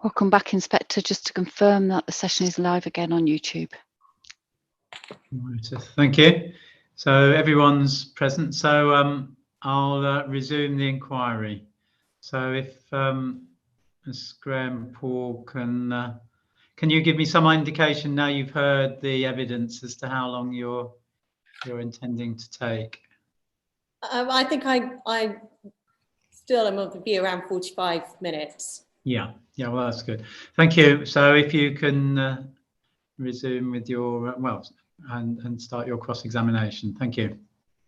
Welcome back, Inspector. Just to confirm that the session is live again on YouTube. Right, thank you. So everyone's present. So I'll resume the inquiry. So if Ms. Graham Paul can you give me some indication now you've heard the evidence as to how long you're intending to take? I think I still am of the view around 45 minutes. Yeah, well, that's good. Thank you. So if you can resume with your, and start your cross-examination. Thank you.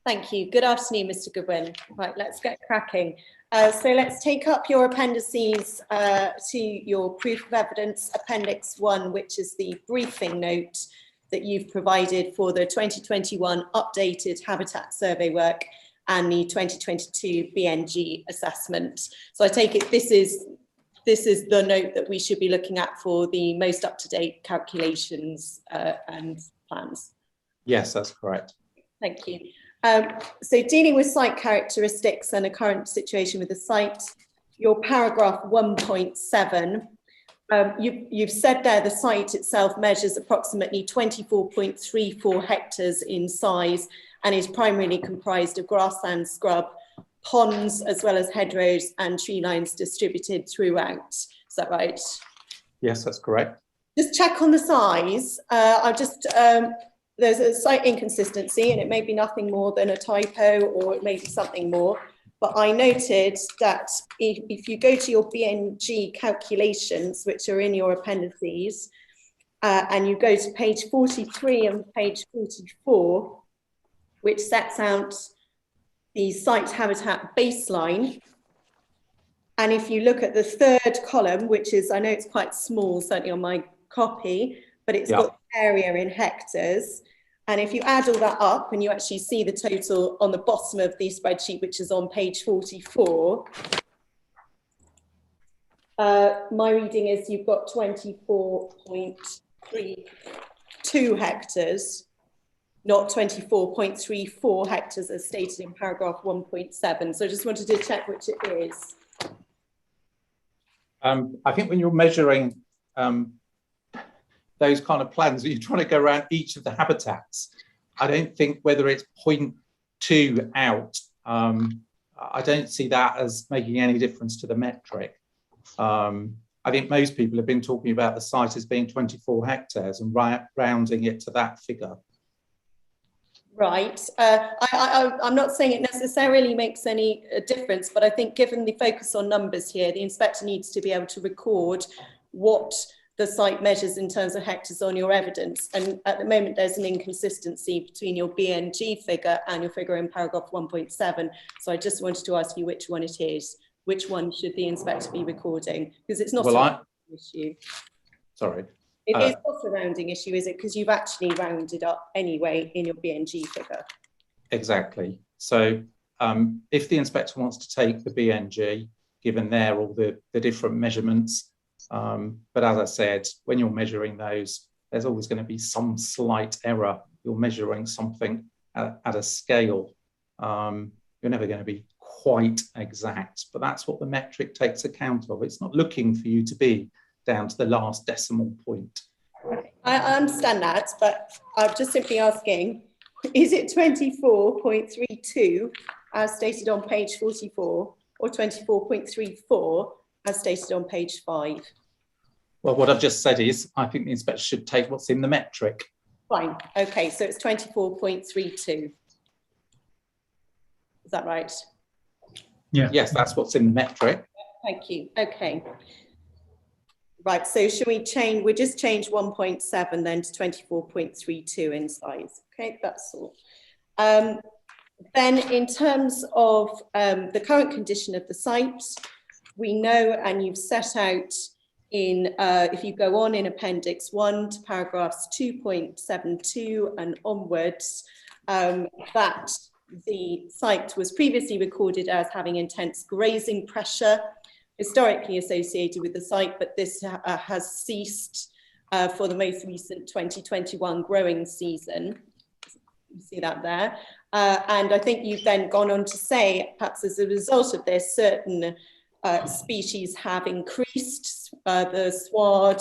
Thank you. Good afternoon, Mr. Goodwin. Right, let's get cracking. So let's take up your appendices to your proof of evidence, Appendix 1, which is the briefing note that you've provided for the 2021 updated habitat survey work and the 2022 BNG assessment. So I take it this is the note that we should be looking at for the most up-to-date calculations and plans. Yes, that's correct. Thank you. So dealing with site characteristics and a current situation with the site, your paragraph 1.7, you've said there the site itself measures approximately 24.34 hectares in size and is primarily comprised of grassland scrub, ponds, as well as hedgerows and tree lines distributed throughout. Is that right? Yes, that's correct. Just check on the size. There's a slight inconsistency, and it may be nothing more than a typo, or it may be something more. But I noted that if you go to your BNG calculations, which are in your appendices, and you go to page 43 and page 44, which sets out the site habitat baseline. And if you look at the third column, which is, I know it's quite small, certainly on my copy, but it's got area in hectares. And if you add all that up and you actually see the total on the bottom of the spreadsheet, which is on page 44, my reading is you've got 24.32 hectares, not 24.34 hectares as stated in paragraph 1.7. So I just wanted to check which it is. I think when you're measuring those kind of plans, you're trying to go around each of the habitats. I don't think whether it's 0.2 out, I don't see that as making any difference to the metric. I think most people have been talking about the site as being 24 hectares and rounding it to that figure. Right. I'm not saying it necessarily makes any difference, but I think given the focus on numbers here, the inspector needs to be able to record what the site measures in terms of hectares on your evidence. And at the moment, there's an inconsistency between your BNG figure and your figure in paragraph 1.7. So I just wanted to ask you which one it is. Which one should the inspector be recording? Because it's not a rounding issue. Sorry. It is not a rounding issue, is it? Because you've actually rounded up anyway in your BNG figure. Exactly. So if the inspector wants to take the BNG, given there all the different measurements, but as I said, when you're measuring those, there's always going to be some slight error. You're measuring something at a scale. You're never going to be quite exact, but that's what the metric takes account of. It's not looking for you to be down to the last decimal point. I understand that, but I'm just simply asking, is it 24.32 as stated on page 44 or 24.34 as stated on page 5? Well, what I've just said is I think the inspector should take what's in the metric. Fine. Okay, so it's 24.32. Is that right? Yeah. Yes, that's what's in the metric. Thank you. Okay. Right, so should we change, we just change 1.7 then to 24.32 in size. Okay, that's all. Then in terms of the current condition of the site, we know, and you've set out in, if you go on in Appendix 1 to paragraphs 2.72 and onwards, that the site was previously recorded as having intense grazing pressure historically associated with the site, but this has ceased for the most recent 2021 growing season. You see that there. And I think you've then gone on to say, perhaps as a result of this, certain species have increased the sward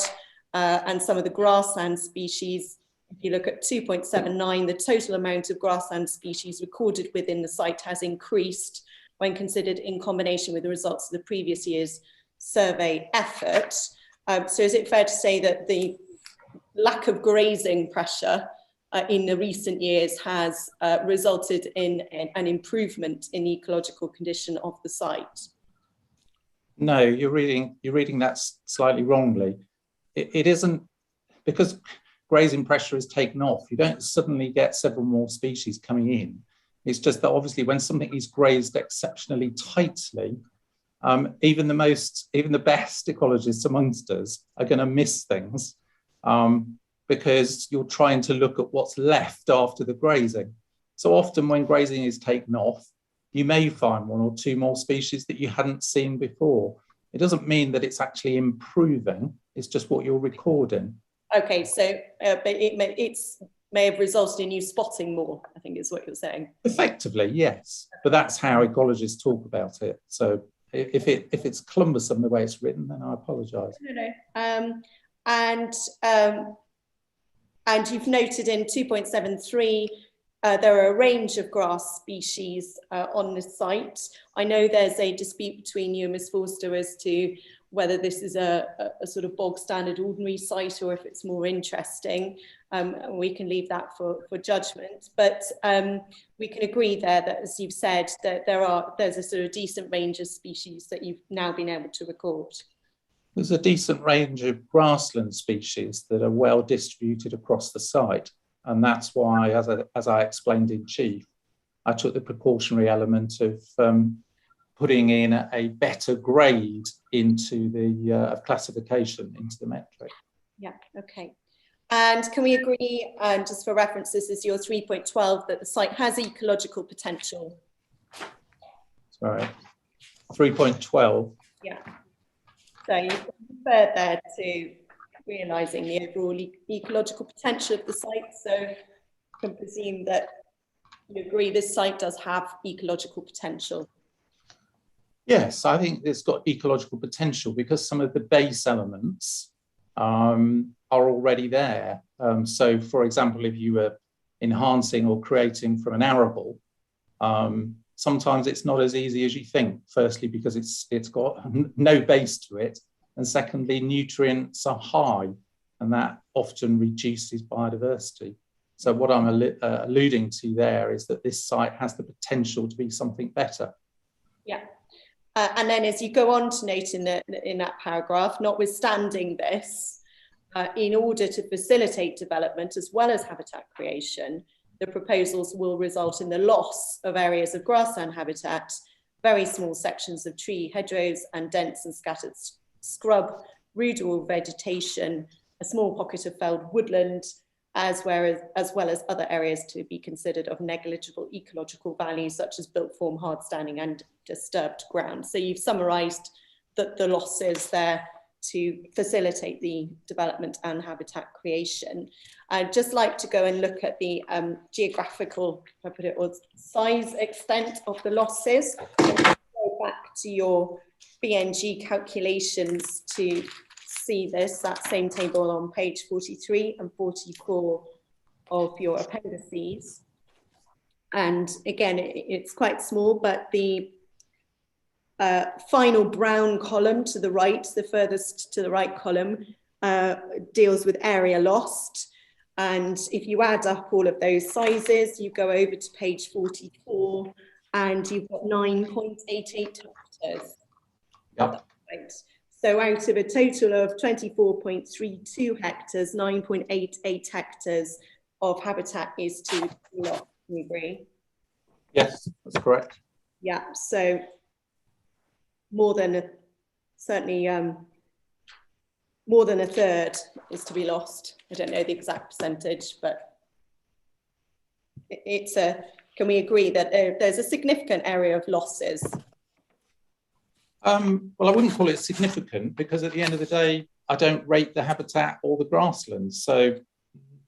and some of the grassland species. If you look at 2.79, the total amount of grassland species recorded within the site has increased when considered in combination with the results of the previous year's survey effort. So is it fair to say that the lack of grazing pressure in the recent years has resulted in an improvement in the ecological condition of the site? No, you're reading that slightly wrongly. It isn't, because grazing pressure is taken off, you don't suddenly get several more species coming in. It's just that obviously when something is grazed exceptionally tightly, even the best ecologists amongst us are going to miss things because you're trying to look at what's left after the grazing. So often when grazing is taken off, you may find one or two more species that you hadn't seen before. It doesn't mean that it's actually improving, it's just what you're recording. Okay, so but it may have resulted in you spotting more, I think is what you're saying. Effectively, yes, but that's how ecologists talk about it. So if it's cumbersome the way it's written, then I apologise. No. And you've noted in 2.73 there are a range of grass species on the site. I know there's a dispute between you and Ms Forster as to whether this is a sort of bog standard ordinary site or if it's more interesting. We can leave that for judgment, but we can agree there that, as you've said, that there's a sort of decent range of species that you've now been able to record. There's a decent range of grassland species that are well distributed across the site. And that's why, as I explained in chief, I took the precautionary element of putting in a better grade into the classification into the metric. Yeah, okay. And can we agree, just for reference, this is your 3.12, that the site has ecological potential? Sorry, 3.12. Yeah. So you referred there to realising the overall ecological potential of the site. So you can presume that you agree this site does have ecological potential. Yes, I think it's got ecological potential because some of the base elements are already there. So, for example, if you were enhancing or creating from an arable, sometimes it's not as easy as you think. Firstly, because it's got no base to it, and secondly, nutrients are high, and that often reduces biodiversity. So, what I'm alluding to there is that this site has the potential to be something better. Yeah. And then as you go on to note in that paragraph, notwithstanding this, in order to facilitate development as well as habitat creation, the proposals will result in the loss of areas of grassland habitat, very small sections of tree hedgerows and dense and scattered scrub, ruderal vegetation, a small pocket of felled woodland, as well as other areas to be considered of negligible ecological value, such as built form, hard standing and disturbed ground. So you've summarised the losses there to facilitate the development and habitat creation. I'd just like to go and look at the geographical, if I put it, or size extent of the losses. And go back to your BNG calculations to see this, that same table on page 43 and 44 of your appendices. And again, it's quite small, but the final brown column to the right, the furthest to the right column, deals with area lost. And if you add up all of those sizes, you go over to page 44 and you've got 9.88 hectares. Yep. Right. So out of a total of 24.32 hectares, 9.88 hectares of habitat is to be lost. Do you agree? Yes, that's correct. Yeah, so more than certainly more than a third is to be lost. I don't know the exact percentage, but it's a. Can we agree that there's a significant area of losses? Well, I wouldn't call it significant because at the end of the day, I don't rate the habitat or the grasslands. So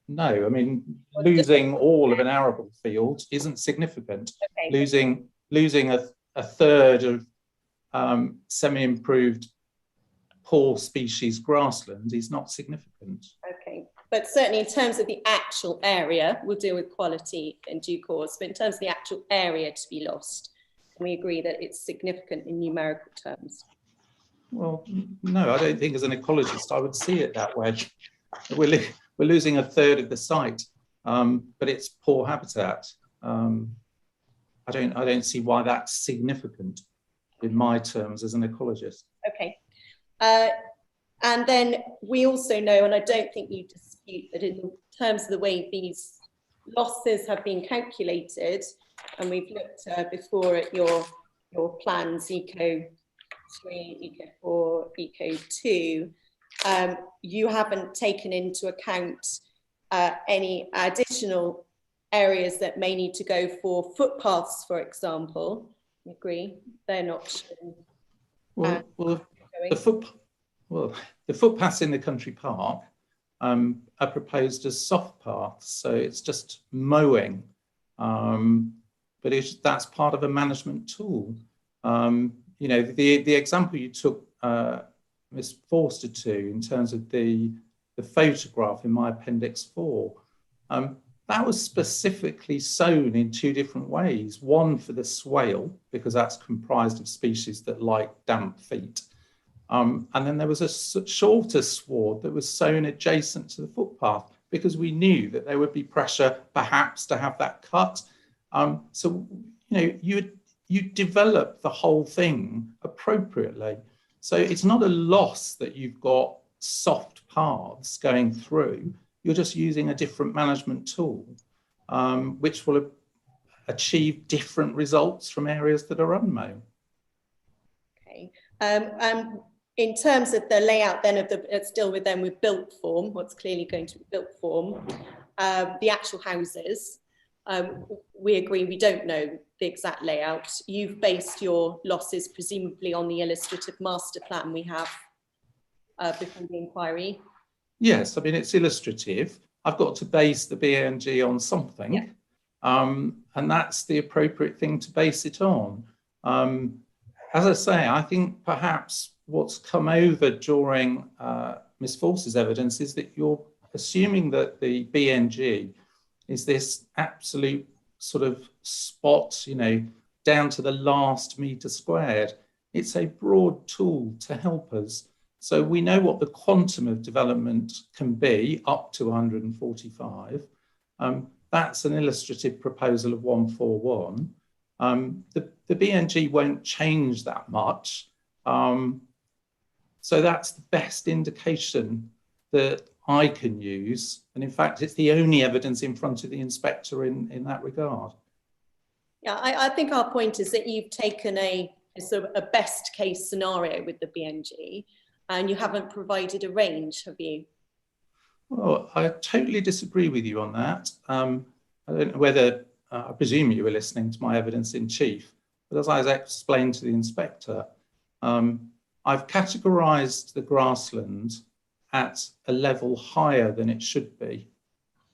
no, I mean, losing all of an arable field isn't significant. Okay. Losing a third of semi-improved poor species grassland is not significant. Okay, but certainly in terms of the actual area, we'll deal with quality in due course, but in terms of the actual area to be lost, can we agree that it's significant in numerical terms? Well, no, I don't think as an ecologist I would see it that way. We're losing a third of the site, but it's poor habitat. I don't see why that's significant in my terms as an ecologist. Okay. And then we also know, and I don't think you dispute, that in terms of the way these losses have been calculated, and we've looked before at your plans, Eco 3, Eco 4, Eco 2, you haven't taken into account any additional areas that may need to go for footpaths, for example. You agree? They're not shown. The footpaths in the country park are proposed as soft paths, so it's just mowing, but that's part of a management tool. You know, the example you took Ms. Forster to in terms of the photograph in my Appendix 4, that was specifically sown in two different ways. One for the swale, because that's comprised of species that like damp feet. And then there was a shorter sward that was sown adjacent to the footpath because we knew that there would be pressure perhaps to have that cut. So, you know, you develop the whole thing appropriately. So it's not a loss that you've got soft paths going through. You're just using a different management tool, which will achieve different results from areas that are unmown. Okay. In terms of the layout then of still with built form, what's clearly going to be built form, the actual houses, we agree we don't know the exact layout. You've based your losses presumably on the illustrative master plan we have before the inquiry. Yes, I mean, it's illustrative. I've got to base the BNG on something, yeah. And that's the appropriate thing to base it on. As I say, I think perhaps what's come over during Ms. Forster's evidence is that you're assuming that the BNG is this absolute sort of spot, you know, down to the last metre squared. It's a broad tool to help us. So we know what the quantum of development can be, up to 145. That's an illustrative proposal of 141. The BNG won't change that much. So that's the best indication that I can use. And in fact, it's the only evidence in front of the inspector in that regard. Yeah, I think our point is that you've taken a sort of a best case scenario with the BNG, and you haven't provided a range, have you? Well, I totally disagree with you on that. I don't know whether, I presume you were listening to my evidence in chief, but as I explained to the inspector, I've categorised the grassland at a level higher than it should be.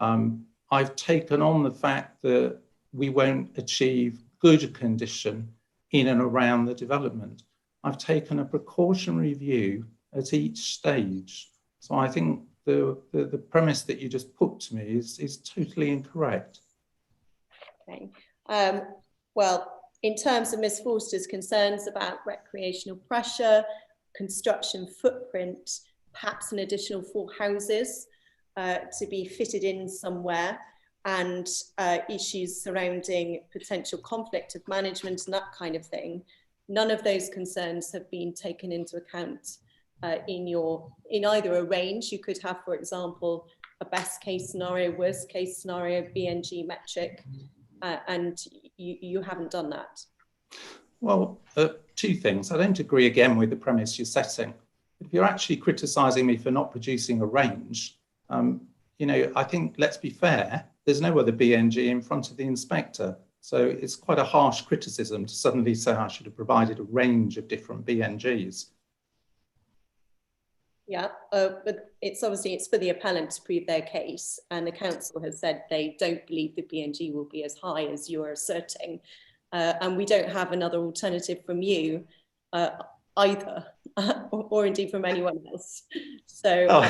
I've taken on the fact that we won't achieve good condition in and around the development. I've taken a precautionary view at each stage. So I think the premise that you just put to me is totally incorrect. Okay. Well, in terms of Ms. Forster's concerns about recreational pressure, construction footprint, perhaps an additional 4 houses to be fitted in somewhere, and issues surrounding potential conflict of management and that kind of thing, none of those concerns have been taken into account in either a range. You could have, for example, a best case scenario, worst case scenario, BNG metric, and you haven't done that. Well, 2 things. I don't agree again with the premise you're setting. If you're actually criticising me for not producing a range, you know, I think, let's be fair, there's no other BNG in front of the inspector. So it's quite a harsh criticism to suddenly say I should have provided a range of different BNGs. Yeah, but it's for the appellant to prove their case, and the council has said they don't believe the BNG will be as high as you are asserting, and we don't have another alternative from you either. or indeed from anyone else. So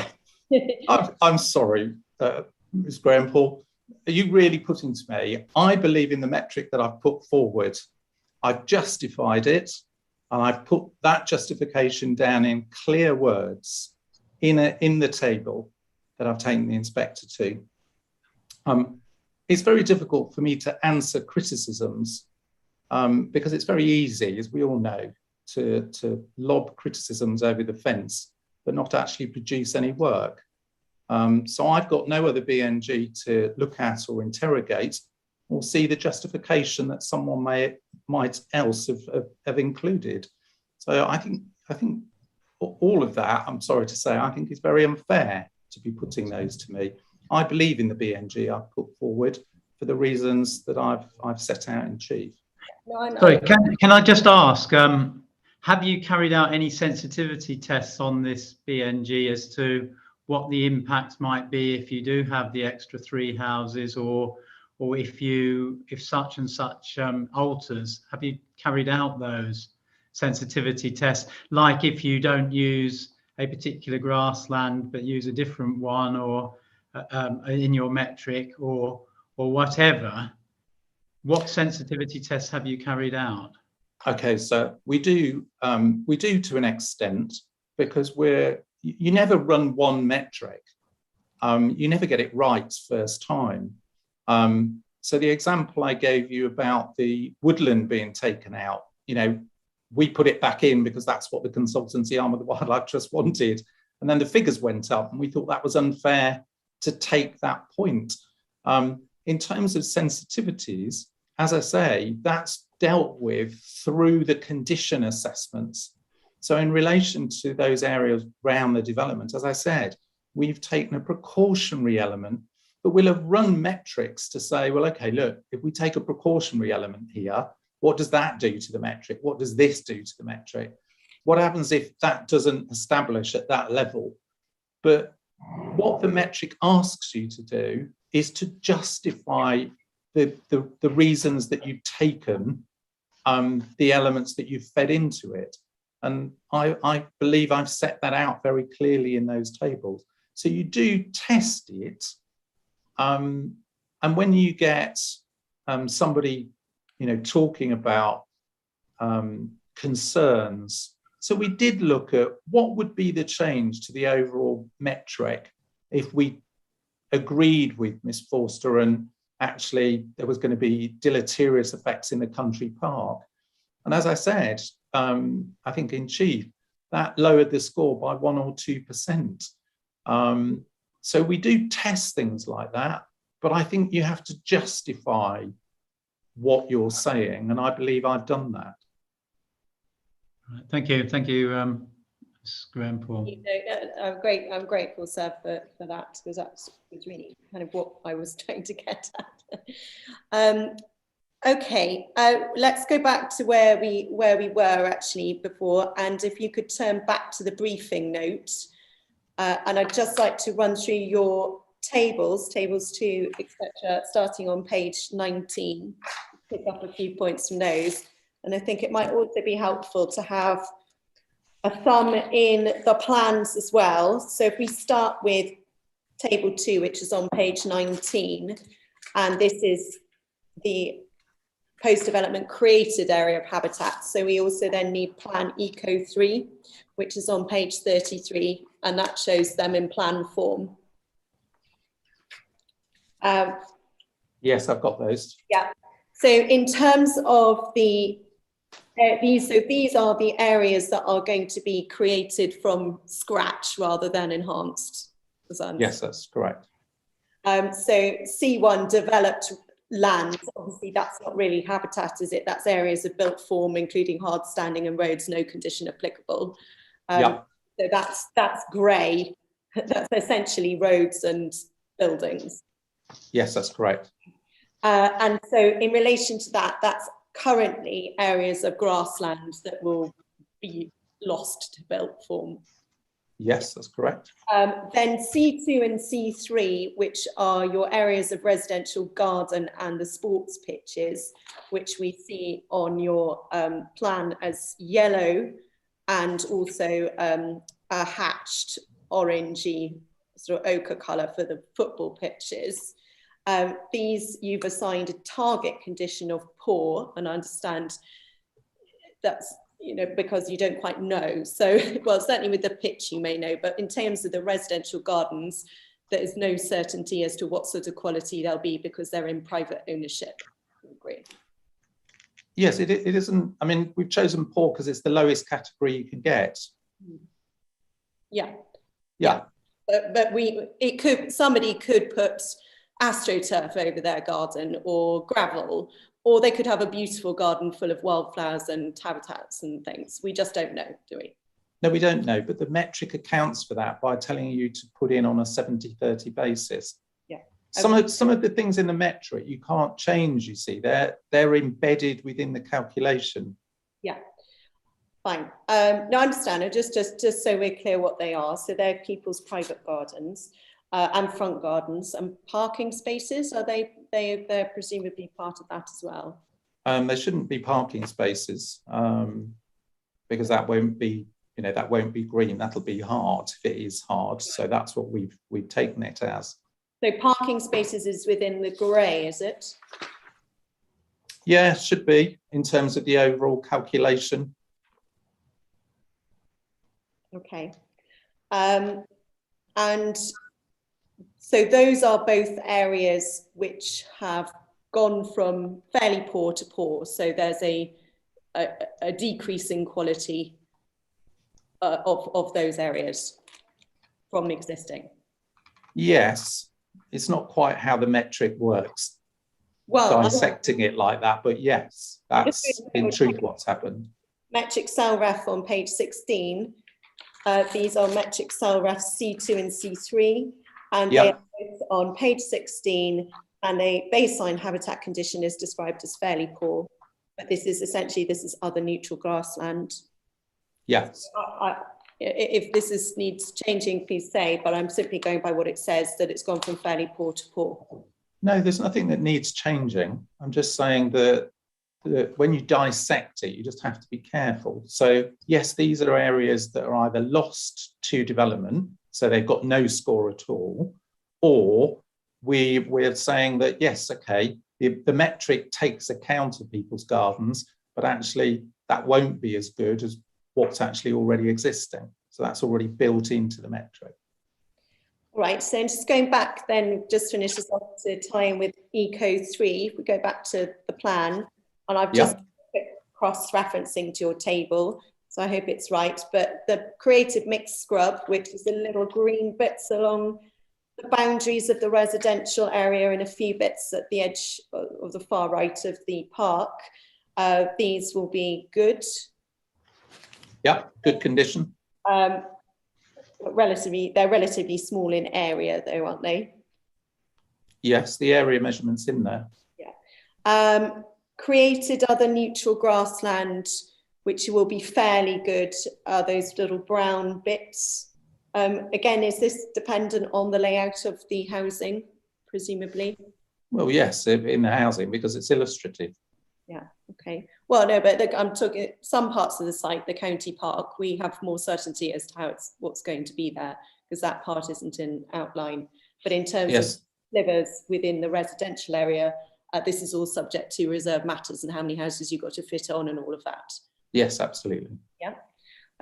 I'm sorry, Ms. Graham-Paul. Are you really putting to me? I believe in the metric that I've put forward. I've justified it, and I've put that justification down in clear words in the table that I've taken the inspector to. It's very difficult for me to answer criticisms because it's very easy, as we all know, to lob criticisms over the fence, but not actually produce any work. So I've got no other BNG to look at or interrogate or see the justification that someone might else have included. So I think all of that, I'm sorry to say, I think is very unfair to be putting those to me. I believe in the BNG I've put forward for the reasons that I've set out in chief. Sorry, can I just ask, have you carried out any sensitivity tests on this BNG as to what the impact might be if you do have the extra 3 houses, or if such and such alters? Have you carried out those sensitivity tests, like if you don't use a particular grassland but use a different one, or in your metric, or whatever? What sensitivity tests have you carried out? Okay, so we do to an extent, because you never run one metric. You never get it right first time. So the example I gave you about the woodland being taken out, we put it back in because that's what the consultancy arm of the Wildlife Trust wanted. And then the figures went up and we thought that was unfair to take that point. In terms of sensitivities, as I say, that's dealt with through the condition assessments. So in relation to those areas around the development, as I said, we've taken a precautionary element, but we'll have run metrics to say, well, okay, look, if we take a precautionary element here, what does that do to the metric? What does this do to the metric? What happens if that doesn't establish at that level? But what the metric asks you to do is to justify the reasons that you've taken, the elements that you've fed into it. And I believe I've set that out very clearly in those tables. So you do test it. And when you get somebody, talking about concerns, so we did look at what would be the change to the overall metric if we agreed with Ms. Forster and actually there was going to be deleterious effects in the country park. And as I said, I think in chief, that lowered the score by 1 or 2%. So we do test things like that, but I think you have to justify what you're saying, and I believe I've done that. Thank you, Ms. Graham-Paul. I'm grateful, sir, for that, because that was really kind of what I was trying to get at. Okay, let's go back to where we were actually before, and if you could turn back to the briefing note, and I'd just like to run through your tables 2, etc., starting on page 19, pick up a few points from those. And I think it might also be helpful to have a thumb in the plans as well. So if we start with table 2, which is on page 19, and this is the post-development created area of habitat. So we also then need plan Eco 3, which is on page 33, and that shows them in plan form. Yes, I've got those. Yeah. So in terms of the these are the areas that are going to be created from scratch rather than enhanced. Yes, that's correct. So C1, developed land, obviously that's not really habitat, is it? That's areas of built form, including hard standing and roads, no condition applicable. Yeah. So that's grey. That's essentially roads and buildings. Yes, that's correct. And so in relation to that, that's currently areas of grassland that will be lost to built form. Yes, that's correct. Then C2 and C3, which are your areas of residential garden and the sports pitches, which we see on your plan as yellow and also a hatched orangey sort of ochre colour for the football pitches. These you've assigned a target condition of poor, and I understand that's, you know, because you don't quite know. So, well, certainly with the pitch you may know, but in terms of the residential gardens, there is no certainty as to what sort of quality they'll be because they're in private ownership. I agree. Yes, it isn't. I mean, we've chosen poor because it's the lowest category you can get. Yeah. Yeah. But somebody could put astroturf over their garden or gravel, or they could have a beautiful garden full of wildflowers and habitats and things. We just don't know, do we? No, we don't know, but the metric accounts for that by telling you to put in on a 70-30 basis. Yeah. Some of the things in the metric you can't change, you see, they're embedded within the calculation. Yeah. Fine. No, I understand. Just so we're clear what they are. So they're people's private gardens and front gardens, and parking spaces. Are they're presumably part of that as well? There shouldn't be parking spaces because that won't be, you know, that won't be green. That'll be hard if it is hard. So that's what we've taken it as. So parking spaces is within the grey, is it? Yeah, should be in terms of the overall calculation. Okay. And so those are both areas which have gone from fairly poor to poor. So there's a decrease in quality of those areas from existing. Yes, it's not quite how the metric works, well, dissecting it like that, but yes, that's in truth what's happened. Metric cell ref on page 16. These are metric cell ref C2 and C3, and they are both on page 16, and a baseline habitat condition is described as fairly poor, but this is essentially, this is other neutral grassland. Yes. If this needs changing, please say, but I'm simply going by what it says, that it's gone from fairly poor to poor. No, there's nothing that needs changing. I'm just saying that when you dissect it, you just have to be careful. So yes, these are areas that are either lost to development, so they've got no score at all, or we're saying that, yes, okay, the metric takes account of people's gardens, but actually that won't be as good as what's actually already existing. So that's already built into the metric. Right, so just going back then, just finish this off to tie in with Eco 3, if we go back to the plan, and I've just cross-referencing to your table, so I hope it's right, but the creative mixed scrub, which is the little green bits along the boundaries of the residential area and a few bits at the edge of the far right of the park, these will be good. Yeah, good condition. They're relatively small in area though, aren't they? Yes, the area measurements in there. Yeah. Created other neutral grassland, which will be fairly good, those little brown bits. Again, is this dependent on the layout of the housing, presumably? Well, yes, in the housing, because it's illustrative. Yeah, okay. Well, no, but I'm talking some parts of the site, the county park, we have more certainty as to what's going to be there, because that part isn't in outline. But in terms of slivers within the residential area, this is all subject to reserve matters and how many houses you've got to fit on and all of that. Yes, absolutely. Yeah.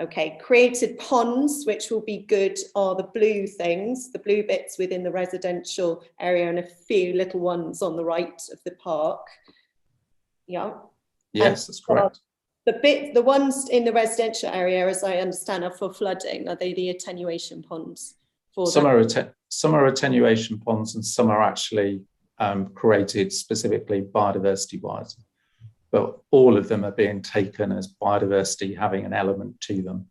Okay, created ponds, which will be good, are the blue things, the blue bits within the residential area and a few little ones on the right of the park. Yeah. Yes, that's correct. The ones in the residential area, as I understand, are for flooding. Are they the attenuation ponds? Some are attenuation ponds and some are actually created specifically biodiversity-wise. But all of them are being taken as biodiversity having an element to them.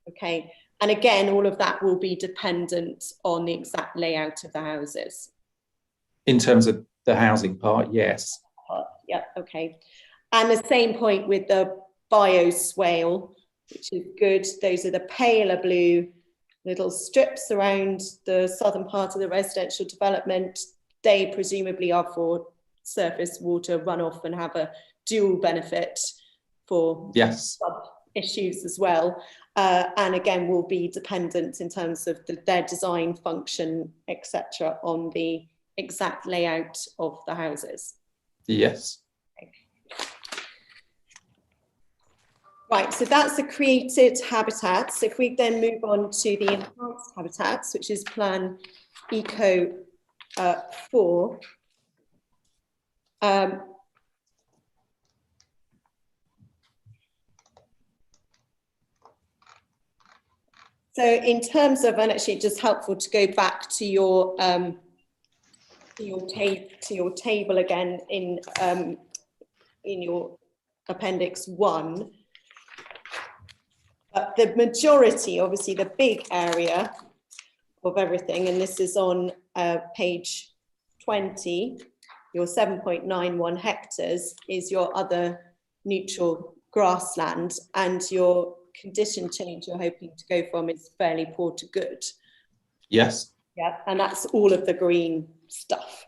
Okay. And again, all of that will be dependent on the exact layout of the houses. In terms of the housing part, yes. Yeah, okay. And the same point with the bioswale, which is good. Those are the paler blue little strips around the southern part of the residential development. They presumably are for surface water runoff and have a dual benefit for issues as well. And again, will be dependent in terms of their design function, etc., on the exact layout of the houses. Yes. Right, so that's the created habitats. If we then move on to the enhanced habitats, which is Plan Eco 4. So in terms of, and actually just helpful to go back to your table again in your Appendix 1. The majority, obviously the big area of everything, and this is on page 20, your 7.91 hectares is your other neutral grassland, and your condition change you're hoping to go from is fairly poor to good. Yes. Yeah, and that's all of the green stuff.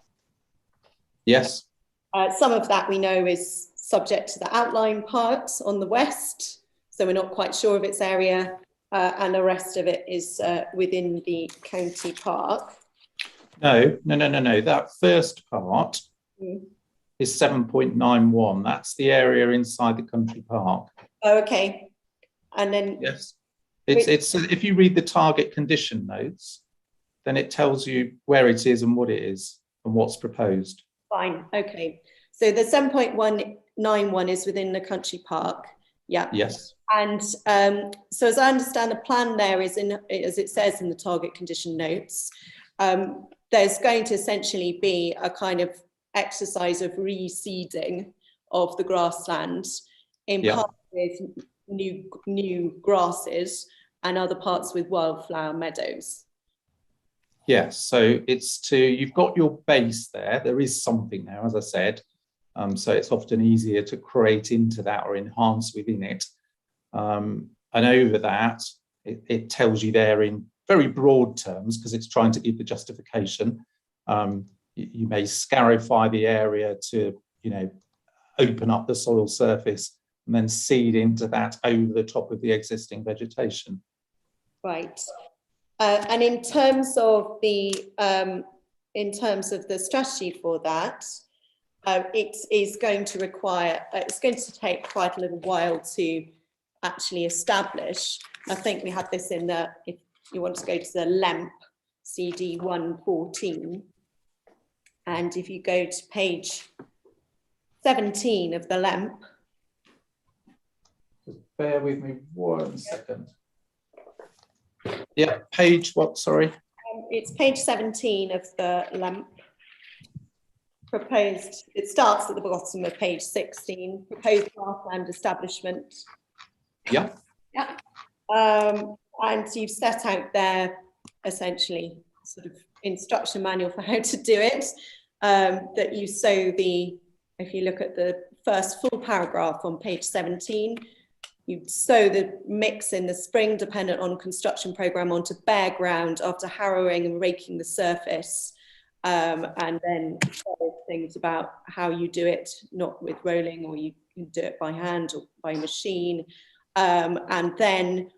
Yes. Some of that we know is subject to the outline part on the west, so we're not quite sure of its area, and the rest of it is within the county park. No. That first part is 7.91. That's the area inside the country park. Oh, okay. And then yes, it's if you read the target condition notes, then it tells you where it is and what it is and what's proposed. Fine. Okay. So the 7.191 is within the country park. Yeah. Yes. And so as I understand, the plan there is as it says in the target condition notes, there's going to essentially be a kind of exercise of reseeding of the grassland in part with new grasses and other parts with wildflower meadows. Yes, so you've got your base there. There is something there, as I said. So it's often easier to create into that or enhance within it. And over that, it tells you there in very broad terms, because it's trying to give the justification. You may scarify the area to, open up the soil surface and then seed into that over the top of the existing vegetation. Right. And in terms of the strategy for that, it is going to require, it's going to take quite a little while to actually establish. I think we had this in the, if you want to go to the LEMP CD 114, and if you go to page 17 of the LEMP. Just bear with me 1 second. Yeah, page what, sorry? It's page 17 of the LEMP. Proposed, it starts at the bottom of page 16, proposed grassland establishment. Yeah. Yeah. And you've set out there essentially sort of instruction manual for how to do it, that you sow the, if you look at the first full paragraph on page 17, you sow the mix in the spring dependent on construction programme onto bare ground after harrowing and raking the surface, and then things about how you do it, not with rolling, or you can do it by hand or by machine. And then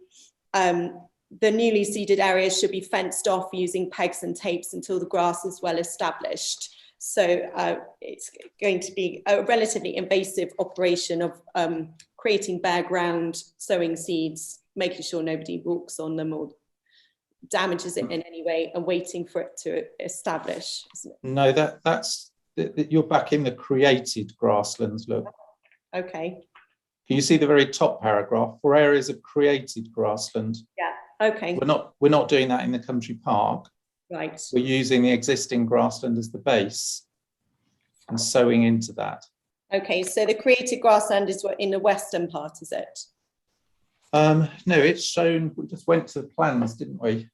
the newly seeded areas should be fenced off using pegs and tapes until the grass is well established. So it's going to be a relatively invasive operation of creating bare ground, sowing seeds, making sure nobody walks on them or damages it in any way, and waiting for it to establish, isn't it? No, that's you're back in the created grasslands, look. Okay. Can you see the very top paragraph for areas of created grassland? Yeah. Okay. We're not doing that in the country park. Right. We're using the existing grassland as the base and sowing into that. Okay, so the created grassland is in the western part, is it? No, it's shown, we just went to the plans, didn't we?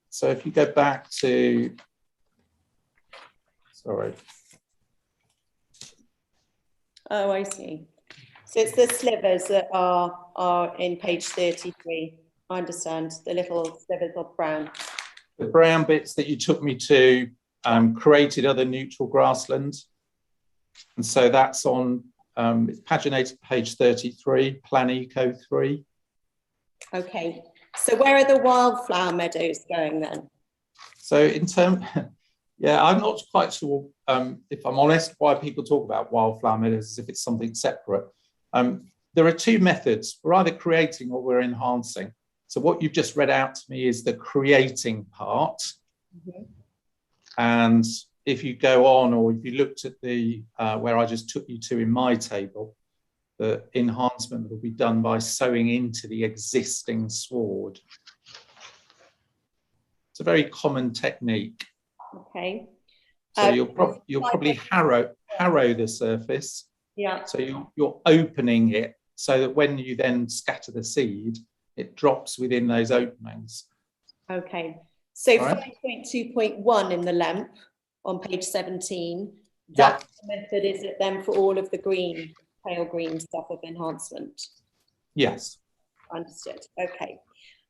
So if you go back to, sorry. Oh, I see. So it's the slivers that are in page 33. I understand, the little slivers of brown. The brown bits that you took me to created other neutral grassland. And so that's on it's paginated page 33, Plan Eco 3. Okay, so where are the wildflower meadows going then? So in terms, yeah, I'm not quite sure, if I'm honest, why people talk about wildflower meadows as if it's something separate. There are two methods. We're either creating or we're enhancing. So what you've just read out to me is the creating part. Mm-hmm. And if you go on, or if you looked at the where I just took you to in my table, the enhancement will be done by sowing into the existing sward. It's a very common technique. Okay. So you'll probably harrow the surface. Yeah. So you're opening it so that when you then scatter the seed, it drops within those openings. Okay. So right. 5.2.1 in the LEMP on page 17, that method is it then for all of the green, pale green stuff of enhancement? Yes. Understood. Okay.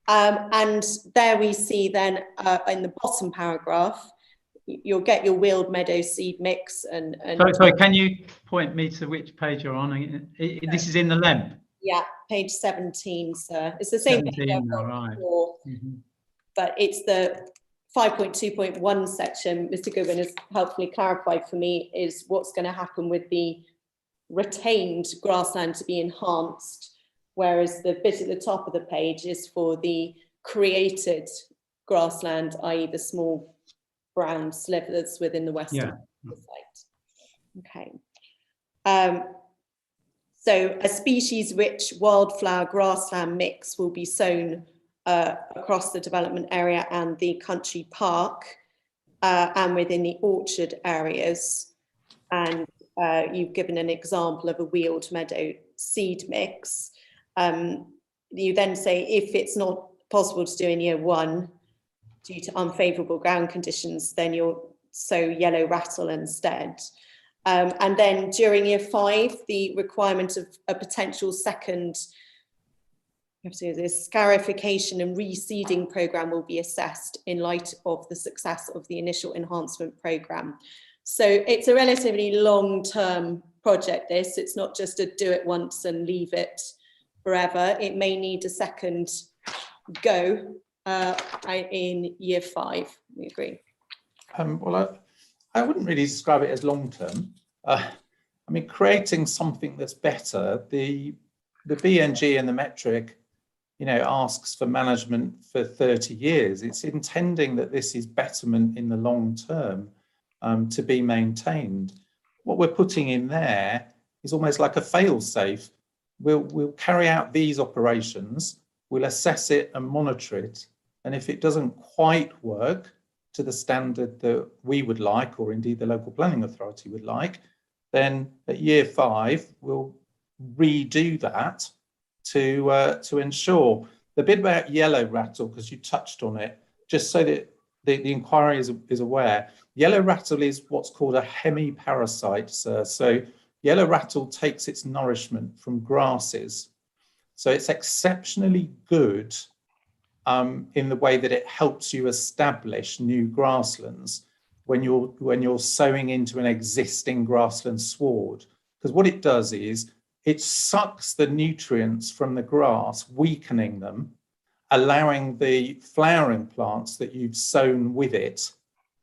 And there we see then in the bottom paragraph, you'll get your wheeled meadow seed mix and sorry, can you point me to which page you're on? This is in the LEMP. Yeah, page 17, sir. It's the same 17, right. Mm-hmm. But it's the 5.2.1 section. Mr. Goodwin has helpfully clarified for me is what's going to happen with the retained grassland to be enhanced, whereas the bit at the top of the page is for the created grassland, i.e. the small brown slivers within the western site. Okay. So a species-rich wildflower grassland mix will be sown across the development area and the country park and within the orchard areas. And you've given an example of a wheeled meadow seed mix. You then say if it's not possible to do in year one due to unfavourable ground conditions, then you'll sow yellow rattle instead. And then during year 5, the requirement of a potential second scarification and reseeding programme will be assessed in light of the success of the initial enhancement programme. So it's a relatively long-term project, this. It's not just a do it once and leave it forever. It may need a second go in year 5. We agree. Well, I wouldn't really describe it as long-term. I mean, creating something that's better, the BNG and the metric, you know, asks for management for 30 years. It's intending that this is betterment in the long term to be maintained. What we're putting in there is almost like a fail-safe. We'll carry out these operations, we'll assess it and monitor it. And if it doesn't quite work to the standard that we would like, or indeed the local planning authority would like, then at year 5, we'll redo that to ensure. The bit about yellow rattle, because you touched on it, just so that the inquiry is aware, yellow rattle is what's called a hemiparasite, sir. So yellow rattle takes its nourishment from grasses. So it's exceptionally good in the way that it helps you establish new grasslands when you're sowing into an existing grassland sward. Because what it does is it sucks the nutrients from the grass, weakening them, allowing the flowering plants that you've sown with it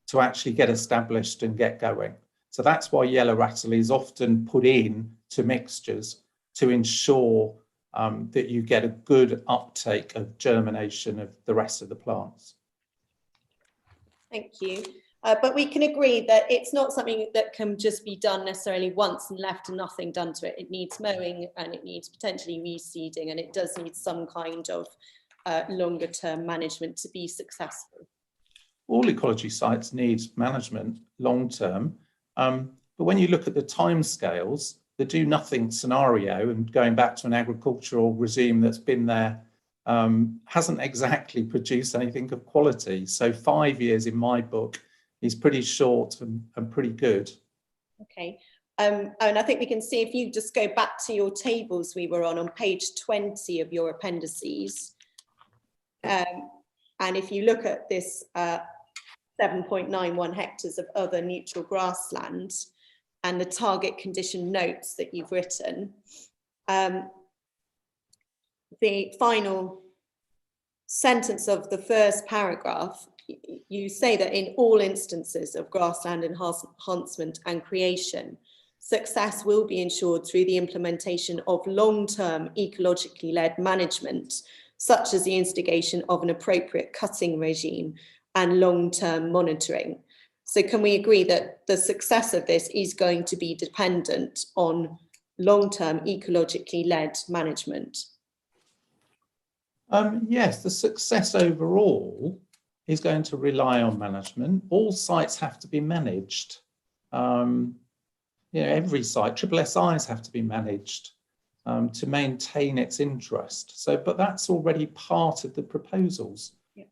to actually get established and get going. So that's why yellow rattle is often put in to mixtures to ensure that you get a good uptake of germination of the rest of the plants. Thank you. But we can agree that it's not something that can just be done necessarily once and left and nothing done to it. It needs mowing and it needs potentially reseeding, and it does need some kind of longer term management to be successful. All ecology sites need management long term, but when you look at the timescales, the do nothing scenario and going back to an agricultural regime that's been there hasn't exactly produced anything of quality. So 5 years in my book is pretty short and pretty good. Okay. And I think we can see, if you just go back to your tables we were on page 20 of your appendices, and if you look at this 7.91 hectares of other neutral grassland, and the target condition notes that you've written, the final sentence of the first paragraph, you say that in all instances of grassland enhancement and creation, success will be ensured through the implementation of long-term ecologically led management, such as the instigation of an appropriate cutting regime and long-term monitoring. So can we agree that the success of this is going to be dependent on long-term ecologically led management? Yes, the success overall is going to rely on management. All sites have to be managed. Every site, SSIs have to be managed to maintain its interest. So, but that's already part of the proposals. Yeah.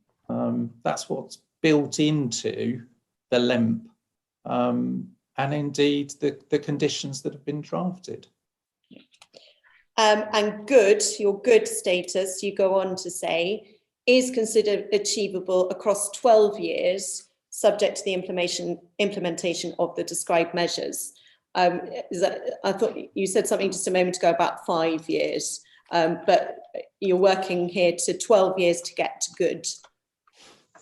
That's what's built into the LEMP and indeed the conditions that have been drafted. And good, your good status, you go on to say, is considered achievable across 12 years, subject to the implementation of the described measures. I thought you said something just a moment ago about 5 years, but you're working here to 12 years to get to good.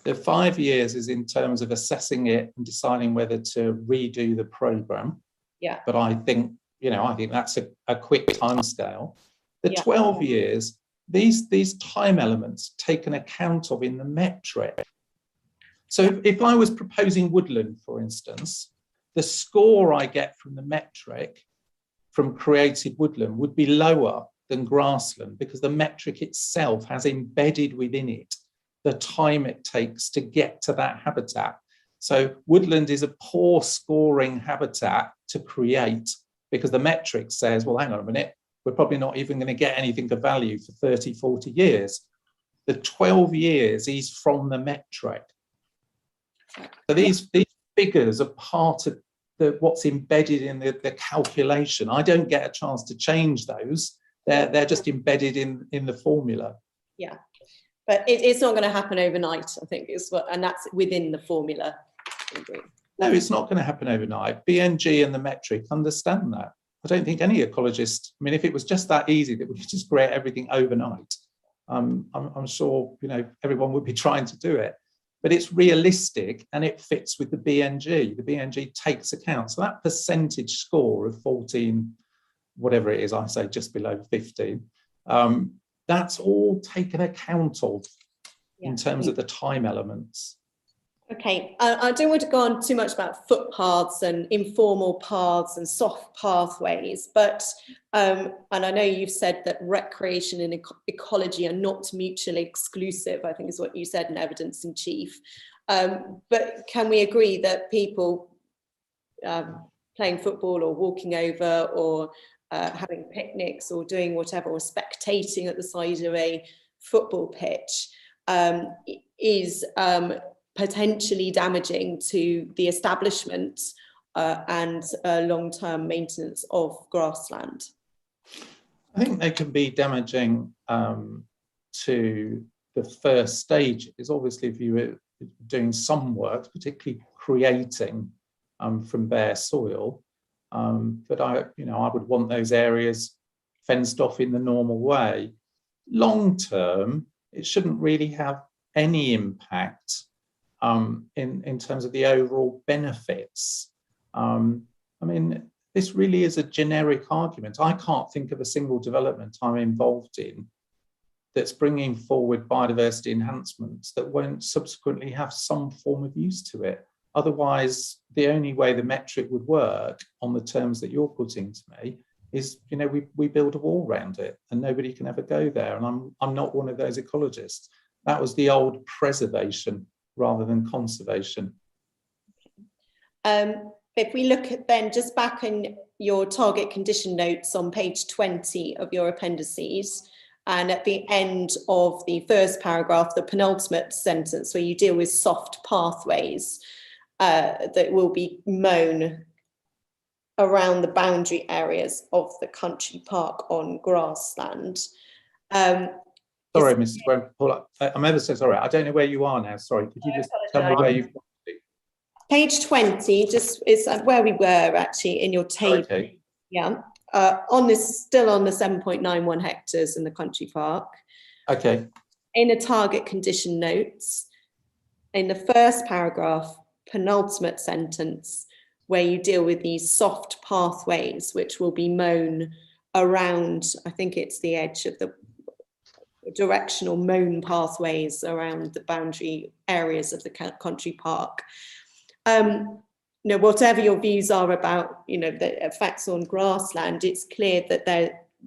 The 5 years is in terms of assessing it and deciding whether to redo the programme. Yeah. But I think that's a quick timescale. The 12 years, these time elements taken account of in the metric. So if I was proposing woodland, for instance, the score I get from the metric from created woodland would be lower than grassland because the metric itself has embedded within it the time it takes to get to that habitat. So woodland is a poor scoring habitat to create because the metric says, well, hang on a minute, we're probably not even going to get anything of value for 30, 40 years. The 12 years is from the metric. So these figures are part of what's embedded in the calculation. I don't get a chance to change those. They're just embedded in the formula. Yeah, but it's not going to happen overnight, I think, and that's within the formula. No, it's not going to happen overnight. BNG and the metric understand that. I don't think any ecologist, I mean, if it was just that easy that we could just create everything overnight, I'm sure everyone would be trying to do it. But it's realistic and it fits with the BNG. The BNG takes account. So that percentage score of 14, whatever it is, I say just below 15, that's all taken account of in terms of the time elements. Okay, I don't want to go on too much about footpaths and informal paths and soft pathways, but, and I know you've said that recreation and ecology are not mutually exclusive, I think is what you said in evidence in chief. But can we agree that people playing football or walking over or having picnics or doing whatever, or spectating at the side of a football pitch is potentially damaging to the establishment and long-term maintenance of grassland? I think they can be damaging to the first stage. Is obviously if you were doing some work, particularly creating from bare soil, but I would want those areas fenced off in the normal way. Long term, it shouldn't really have any impact in terms of the overall benefits. I mean, this really is a generic argument. I can't think of a single development I'm involved in that's bringing forward biodiversity enhancements that won't subsequently have some form of use to it. Otherwise, the only way the metric would work on the terms that you're putting to me is, we build a wall around it and nobody can ever go there. And I'm not one of those ecologists. That was the old preservation rather than conservation. If we look at then just back in your target condition notes on page 20 of your appendices, and at the end of the first paragraph, the penultimate sentence where you deal with soft pathways that will be mown around the boundary areas of the country park on grassland. Sorry, Mrs. Brown, I'm ever so sorry. I don't know where you are now. Sorry, could you just tell me where you've got to? Page 20 just is where we were actually in your table. Okay. Yeah. Still on the 7.91 hectares in the country park. Okay. In a target condition notes, in the first paragraph, penultimate sentence, where you deal with these soft pathways, which will be mown around, I think it's the edge of the directional mown pathways around the boundary areas of the country park. Whatever your views are about, the effects on grassland, it's clear that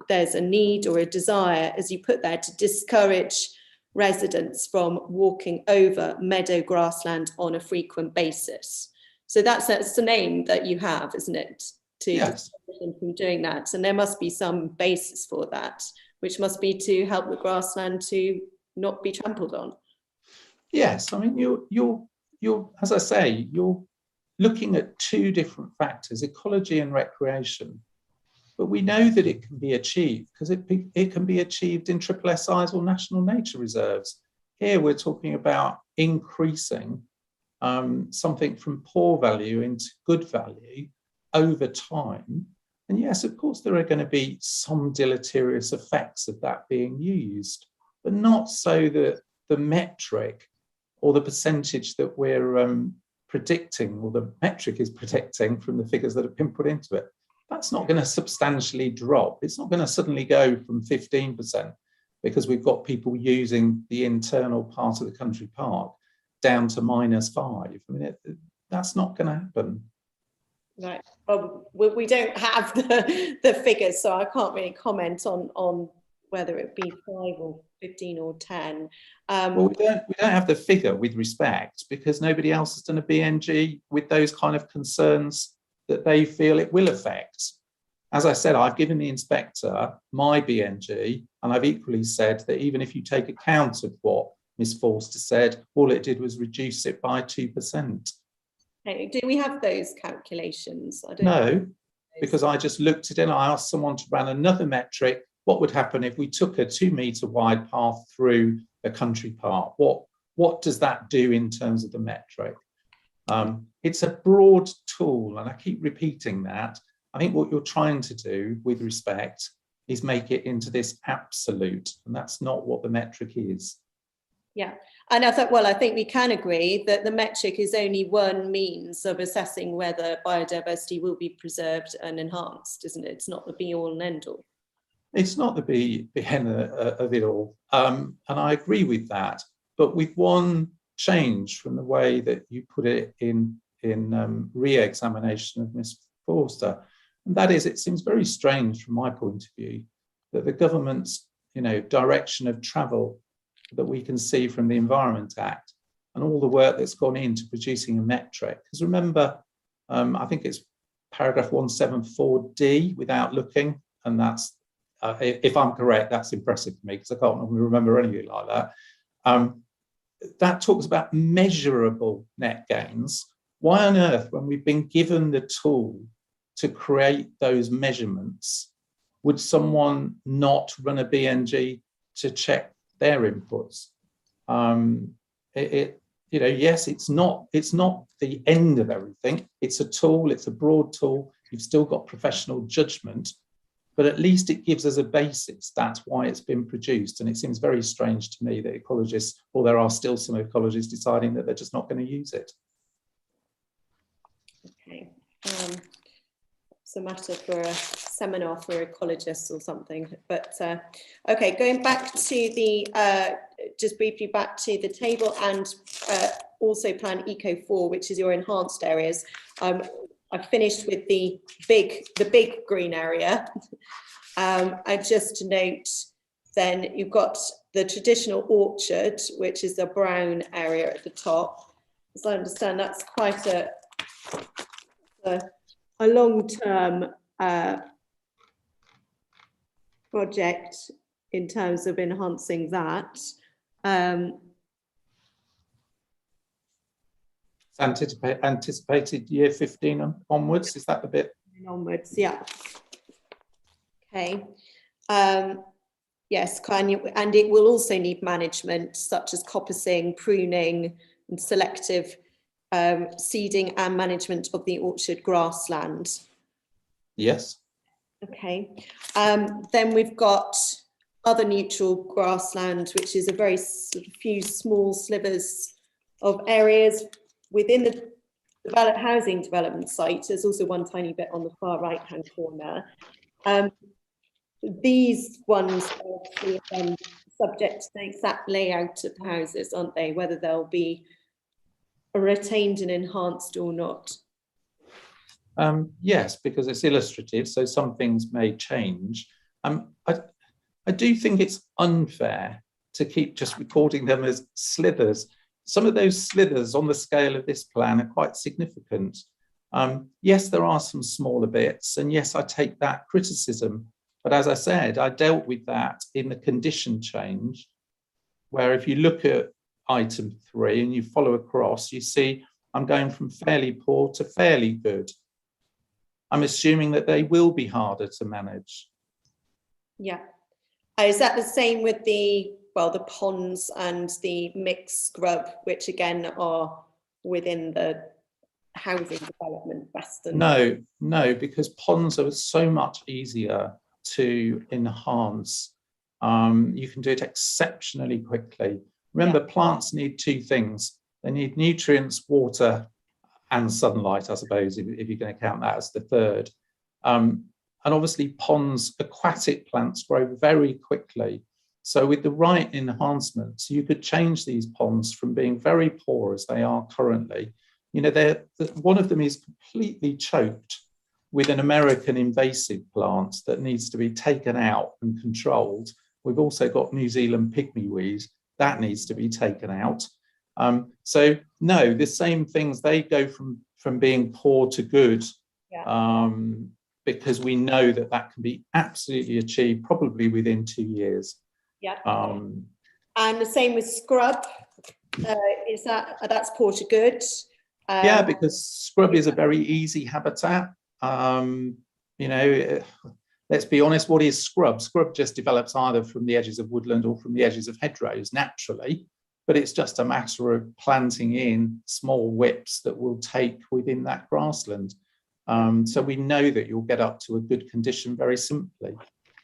there's a need or a desire, as you put there, to discourage residents from walking over meadow grassland on a frequent basis. So that's the name that you have, isn't it? To yes. discourage them from doing that. And there must be some basis for that, which must be to help the grassland to not be trampled on. Yes, I mean, you're as I say, you're looking at two different factors, ecology and recreation. But we know that it can be achieved because it can be achieved in SSSIs or national nature reserves. Here we're talking about increasing something from poor value into good value over time. And yes, of course, there are going to be some deleterious effects of that being used, but not so that the metric or the percentage that we're predicting, or the metric is predicting from the figures that have been put into it, that's not going to substantially drop. It's not going to suddenly go from 15% because we've got people using the internal part of the country park down to -5. I mean, that's not going to happen. Right. Well, we don't have the figures, so I can't really comment on whether it be 5 or 15 or 10. Well, we don't have the figure with respect because nobody else has done a BNG with those kind of concerns that they feel it will affect. As I said, I've given the inspector my BNG, and I've equally said that even if you take account of what Ms. Forster said, all it did was reduce it by 2%. Okay. Do we have those calculations? I don't know, because I just looked at it and I asked someone to run another metric. What would happen if we took a 2-metre wide path through a country park? What does that do in terms of the metric? It's a broad tool, and I keep repeating that. I think what you're trying to do with respect is make it into this absolute, and that's not what the metric is. Yeah, and I think we can agree that the metric is only one means of assessing whether biodiversity will be preserved and enhanced, isn't it? It's not the be all and end all. It's not the be end of it all, and I agree with that, but with one change from the way that you put it in re-examination of Ms. Forster, and that is, it seems very strange from my point of view that the government's direction of travel that we can see from the Environment Act and all the work that's gone into producing a metric. Because remember, I think it's paragraph 174D, without looking, and that's, if I'm correct, that's impressive to me because I can't remember anything like that. That talks about measurable net gains. Why on earth, when we've been given the tool to create those measurements, would someone not run a BNG to check their inputs? Yes, it's not the end of everything. It's a tool, it's a broad tool. You've still got professional judgment, but at least it gives us a basis. That's why it's been produced. And it seems very strange to me that ecologists, or there are still some ecologists deciding that they're just not going to use it. Okay. It's a matter for a seminar for ecologists or something, but okay, going back to the just briefly back to the table and also plan Eco 4, which is your enhanced areas. I've finished with the big green area. And just to note, then you've got the traditional orchard, which is the brown area at the top. As I understand, that's quite a long-term project in terms of enhancing that. Anticipated year 15 onwards, is that the bit? Onwards, yeah. Okay. Yes, and it will also need management such as coppicing, pruning, and selective seeding and management of the orchard grassland. Yes. Okay. Then we've got other neutral grassland, which is a very sort of few small slivers of areas within the developed housing development site. There's also one tiny bit on the far right hand corner. These ones are subject to the exact layout of the houses, aren't they? Whether they'll be retained and enhanced or not. Yes, because it's illustrative, so some things may change. I do think it's unfair to keep just recording them as slithers. Some of those slithers on the scale of this plan are quite significant. Yes, there are some smaller bits, and yes, I take that criticism. But as I said, I dealt with that in the condition change, where if you look at item 3 and you follow across, you see I'm going from fairly poor to fairly good. I'm assuming that they will be harder to manage. Yeah. Is that the same with the ponds and the mixed scrub, which again are within the housing development Western? No, because ponds are so much easier to enhance. You can do it exceptionally quickly. Remember, plants need 2 things. They need nutrients, water, and sunlight, I suppose, if you're going to count that as the third. And obviously ponds, aquatic plants grow very quickly. So with the right enhancements, you could change these ponds from being very poor as they are currently. You know, one of them is completely choked with an American invasive plant that needs to be taken out and controlled. We've also got New Zealand pygmyweed that needs to be taken out. So no, the same things, they go from being poor to good, because we know that can be absolutely achieved probably within 2 years. Yeah. And the same with scrub. That's poor to good? Yeah, because scrub is a very easy habitat. You know, let's be honest, what is scrub? Scrub just develops either from the edges of woodland or from the edges of hedgerows naturally, but it's just a matter of planting in small whips that will take within that grassland. So we know that you'll get up to a good condition very simply.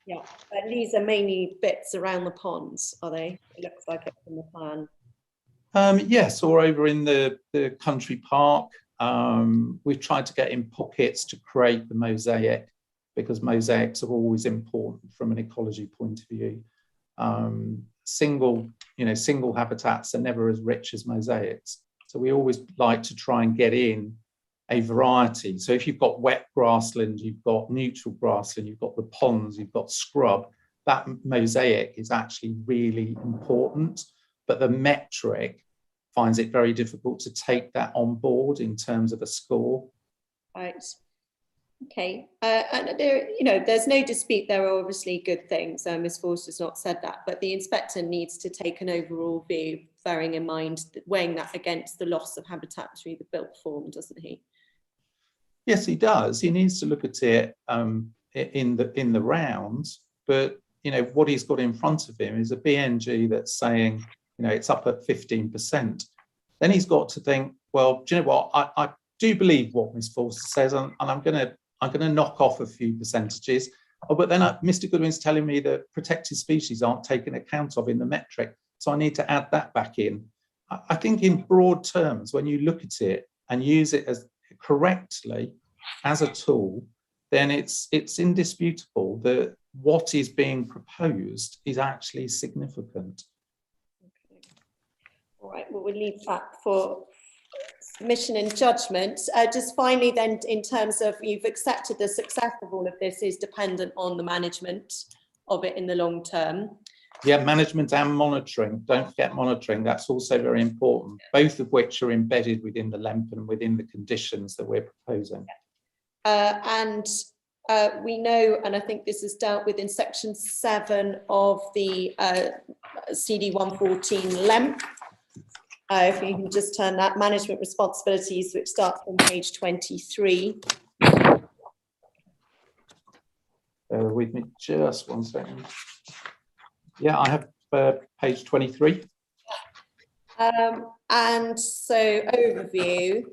Yeah, and these are mainly bits around the ponds, are they? It looks like it from the plan. Yes, or over in the country park. We've tried to get in pockets to create the mosaic, because mosaics are always important from an ecology point of view. Single habitats are never as rich as mosaics. So we always like to try and get in a variety. So if you've got wet grassland, you've got neutral grassland, you've got the ponds, you've got scrub, that mosaic is actually really important. But the metric finds it very difficult to take that on board in terms of a score. Right. Okay. And there, there's no dispute. There are obviously good things. Ms. Forster's not said that, but the inspector needs to take an overall view, bearing in mind, weighing that against the loss of habitat through the built form, doesn't he? Yes, he does. He needs to look at it in the rounds, but what he's got in front of him is a BNG that's saying, it's up at 15%. Then he's got to think, well, do you know what? I do believe what Ms. Forster says, and I'm going to knock off a few percentages. Oh, but then Mr. Goodwin's telling me that protected species aren't taken account of in the metric, so I need to add that back in. I think in broad terms, when you look at it and use it as correctly as a tool, then it's indisputable that what is being proposed is actually significant. Okay. All right, well, we'll leave that for submission and judgment. Just finally then, in terms of, you've accepted the success of all of this is dependent on the management of it in the long term. Yeah, management and monitoring. Don't forget monitoring. That's also very important, both of which are embedded within the LEMP and within the conditions that we're proposing. We know, and I think this is dealt with in section 7 of the CD 114 LEMP. If you can just turn that, management responsibilities, which starts on page 23. Bear with me just 1 second. Yeah, I have page 23. And so overview,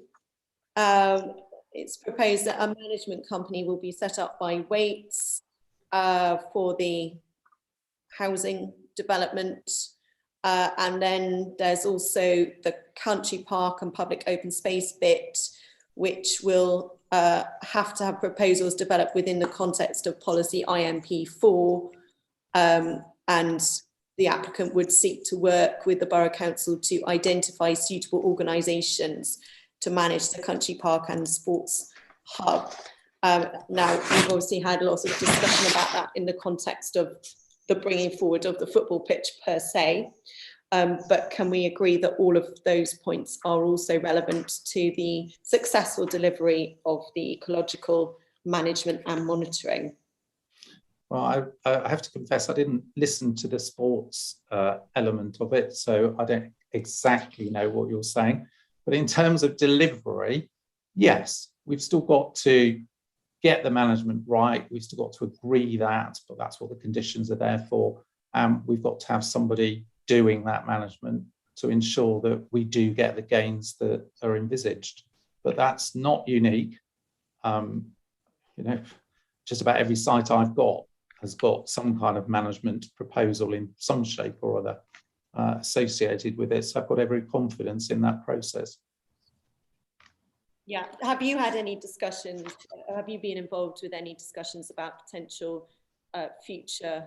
it's proposed that a management company will be set up by Waits for the housing development. And then there's also the country park and public open space bit, which will have to have proposals developed within the context of policy IMP4. And the applicant would seek to work with the Borough Council to identify suitable organisations to manage the country park and sports hub. Now, we've obviously had lots of discussion about that in the context of the bringing forward of the football pitch per se. But can we agree that all of those points are also relevant to the successful delivery of the ecological management and monitoring? Well, I have to confess, I didn't listen to the sports element of it, so I don't exactly know what you're saying. But in terms of delivery, yes, we've still got to get the management right. We've still got to agree that, but that's what the conditions are there for. We've got to have somebody doing that management to ensure that we do get the gains that are envisaged. But that's not unique. Just about every site I've got has got some kind of management proposal in some shape or other associated with it. So I've got every confidence in that process. Yeah, have you had any discussions, have you been involved with any discussions about potential future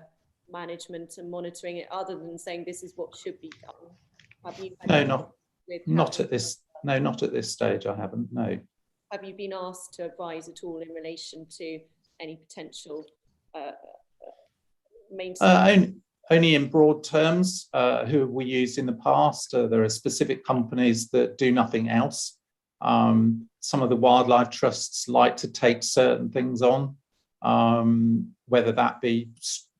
management and monitoring it, other than saying this is what should be done? Have you not at this stage, I haven't, no. Have you been asked to advise at all in relation to any potential maintenance? Only in broad terms. Who have we used in the past? There are specific companies that do nothing else. Some of the wildlife trusts like to take certain things on, whether that be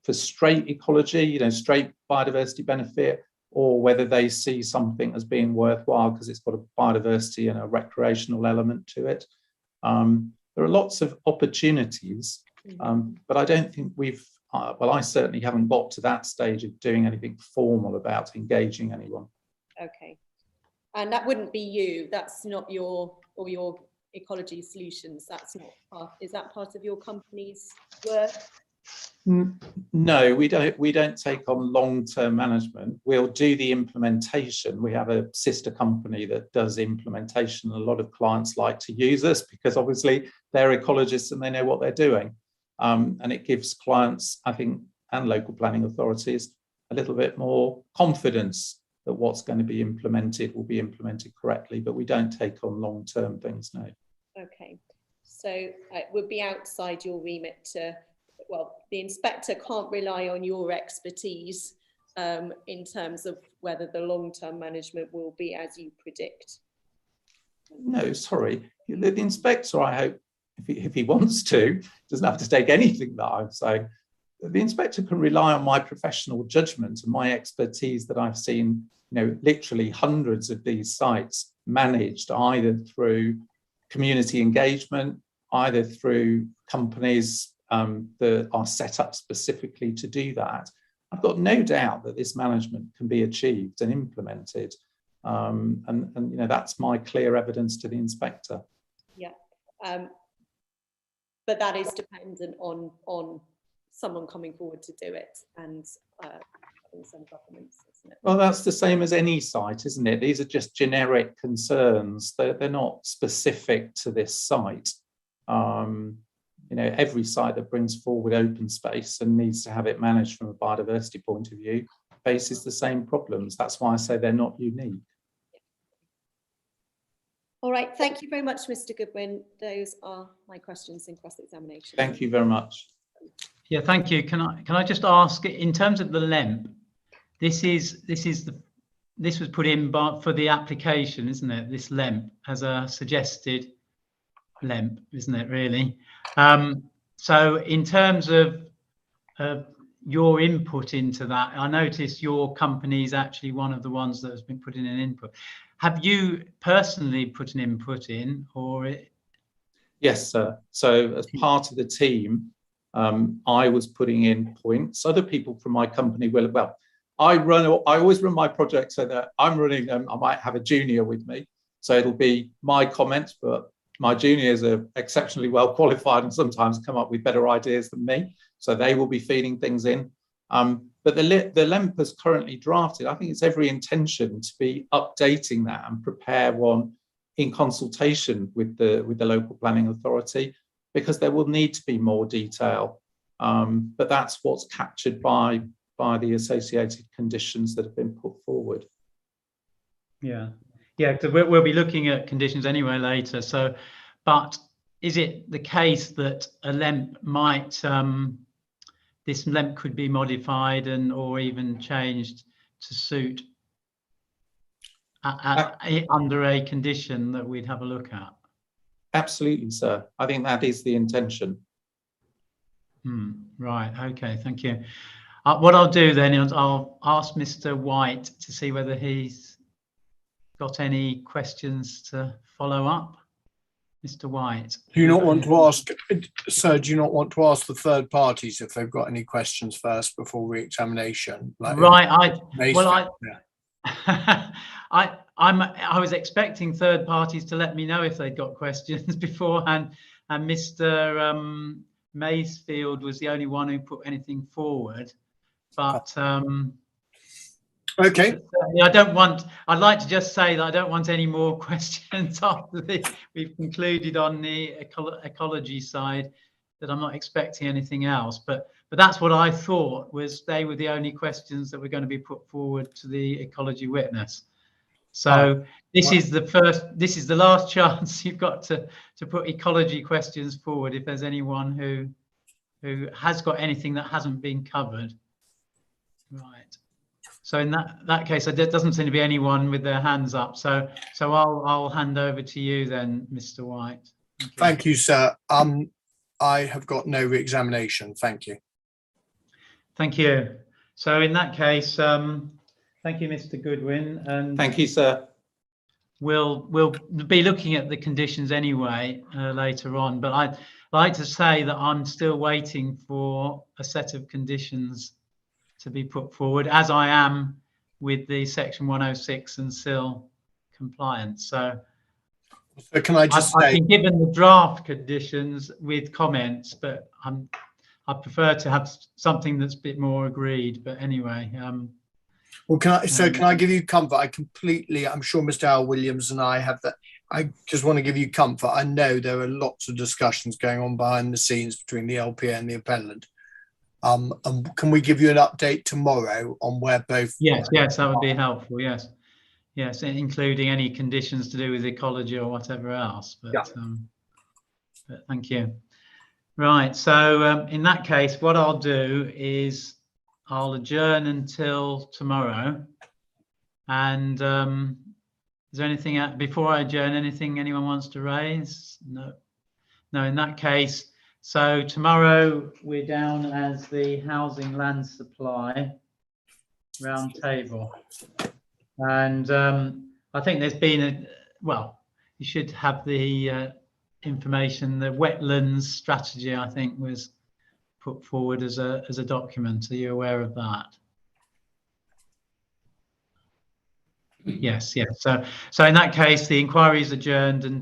for straight ecology, straight biodiversity benefit, or whether they see something as being worthwhile because it's got a biodiversity and a recreational element to it. There are lots of opportunities, but I don't think I certainly haven't got to that stage of doing anything formal about engaging anyone. Okay. And that wouldn't be you, that's not your ecology solutions, that's not part, is that part of your company's work? No, we don't take on long-term management. We'll do the implementation. We have a sister company that does implementation. A lot of clients like to use us because obviously they're ecologists and they know what they're doing. And it gives clients, I think, and local planning authorities a little bit more confidence that what's going to be implemented will be implemented correctly, but we don't take on long-term things, no. Okay, so it would be outside your remit to, well, the inspector can't rely on your expertise in terms of whether the long-term management will be as you predict. No, sorry, the inspector, I hope, if he wants to, doesn't have to take anything that I'm saying. The inspector can rely on my professional judgment and my expertise that I've seen, literally hundreds of these sites managed either through community engagement, either through companies that are set up specifically to do that. I've got no doubt that this management can be achieved and implemented. And that's my clear evidence to the inspector. Yeah. But that is dependent on someone coming forward to do it and in some governments, isn't it? Well, that's the same as any site, isn't it? These are just generic concerns. They're not specific to this site. Every site that brings forward open space and needs to have it managed from a biodiversity point of view faces the same problems. That's why I say they're not unique. All right, thank you very much, Mr. Goodwin. Those are my questions in cross-examination. Thank you very much. Yeah, thank you. Can I just ask, in terms of the LEMP, this was put in for the application, isn't it? This LEMP as a suggested LEMP, isn't it, really? So in terms of your input into that, I noticed your company is actually one of the ones that has been putting in input. Have you personally put an input in, or? Yes, sir. So as part of the team, I was putting in points. Other people from my company will, well, I always run my project so that I'm running them. I might have a junior with me, so it'll be my comments, but my juniors are exceptionally well qualified and sometimes come up with better ideas than me, so they will be feeding things in. But the LEMP is currently drafted. I think it's every intention to be updating that and prepare one in consultation with the local planning authority, because there will need to be more detail. But that's what's captured by the associated conditions that have been put forward. Yeah, because we'll be looking at conditions anyway later. So, but is it the case that a LEMP might, this LEMP could be modified or even changed to suit under a condition that we'd have a look at? Absolutely, sir. I think that is the intention. Right. Okay. Thank you. What I'll do then is I'll ask Mr. White to see whether he's got any questions to follow up. Mr. White. Do you not want to ask, sir, do you not want to ask the third parties if they've got any questions first before re-examination? Right. I was expecting third parties to let me know if they'd got questions beforehand, and Mr. Maysfield was the only one who put anything forward. But okay. I'd like to just say that I don't want any more questions after we've concluded on the ecology side, that I'm not expecting anything else. But that's what I thought, was they were the only questions that were going to be put forward to the ecology witness. So this is the last chance you've got to put ecology questions forward, if there's anyone who has got anything that hasn't been covered. Right. So in that case, there doesn't seem to be anyone with their hands up. So I'll hand over to you then, Mr. White. Thank you, sir. I have got no re-examination. Thank you. Thank you. So in that case, thank you, Mr. Goodwin. And thank you, sir. We'll be looking at the conditions anyway later on. But I'd like to say that I'm still waiting for a set of conditions to be put forward, as I am with the section 106 and SIL compliance. So can I just say, I've been given the draft conditions with comments, but I prefer to have something that's a bit more agreed. But anyway, well, can I give you comfort? I'm sure Mr. Al Williams and I have that. I just want to give you comfort. I know there are lots of discussions going on behind the scenes between the LPA and the appellant. And can we give you an update tomorrow on where both? Yes, that would be helpful. Yes, including any conditions to do with ecology or whatever else. But, yeah. But thank you. Right. So in that case, what I'll do is I'll adjourn until tomorrow. And is there anything before I adjourn? Anything anyone wants to raise? No. In that case. So tomorrow we're down as the Housing Land Supply round table, and I think there's been you should have the information. The wetlands strategy, I think, was put forward as a document. Are you aware of that? Yes. So in that case, the inquiry is adjourned and